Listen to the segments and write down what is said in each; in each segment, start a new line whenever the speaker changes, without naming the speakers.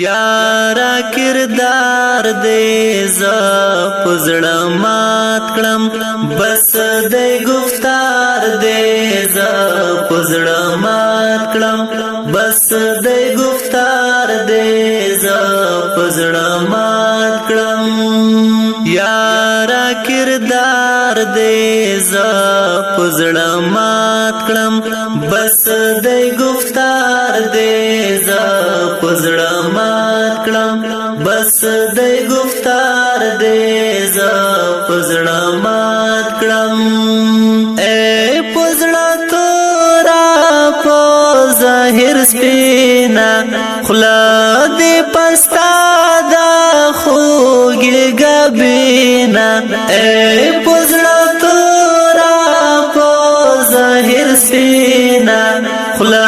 یارا کردار دې ز پزړه مات کړم بس دې گفتار دې ز پزړه مات کړم بس دې گفتار دې ز پزړه مات کړم یارا کردار دې ز پزړه مات کړم بس دې گفتار دې ز پزړه مات کړم بس دې گفتار دې ز پزړه مات کړم اے پزړه تورا په ظاهر سپینا خلا دې پستا دا خوږه غبینا اے پزړه تورا په ظاهر سپینا خلا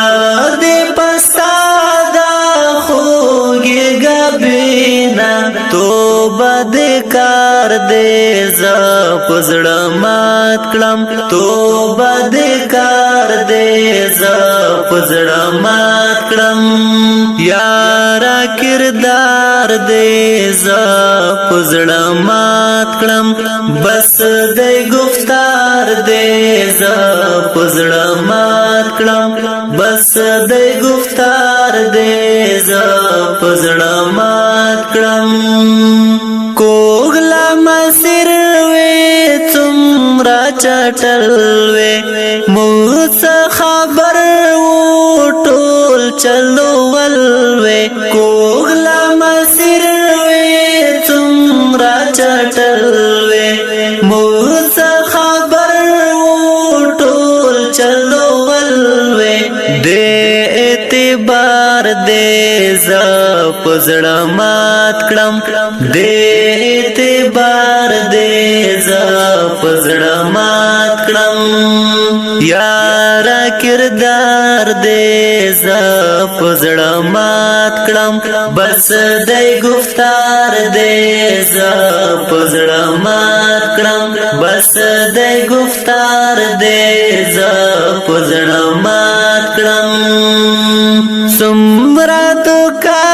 دې پستا توبه دې کار دې ز پزړه مات کړم توبه دې کار دې ز پزړه مات کړم یارا کردار دې ز پزړه مات کړم بس دې گفتار دې ز پزړه مات کړم بس دې گفتار دې ز پزړه مات کړم کوغلا مسیر وې څومره چټل وې موږ خبر وو ټول چلول وې کوغلا مسیر وې څومره چټل وې موږ خبر وو ټول چلول وې دې اعتبار دې ز پزړه مات کړم دې اعتبار دې ز پزړه مات کړم یارا کردار دې ز پزړه مات کړم بس دې گفتار دې ز پزړه مات کړم بس دې گفتار دې ز پزړه مات کړم سمرا تو کا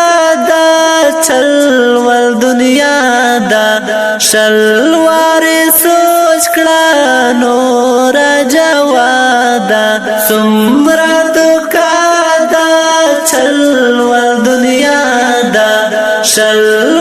چل ول دنیا دا شلوار سوچ کړه نور جوادا سمرا تو کا دا چل ول دنیا دا شل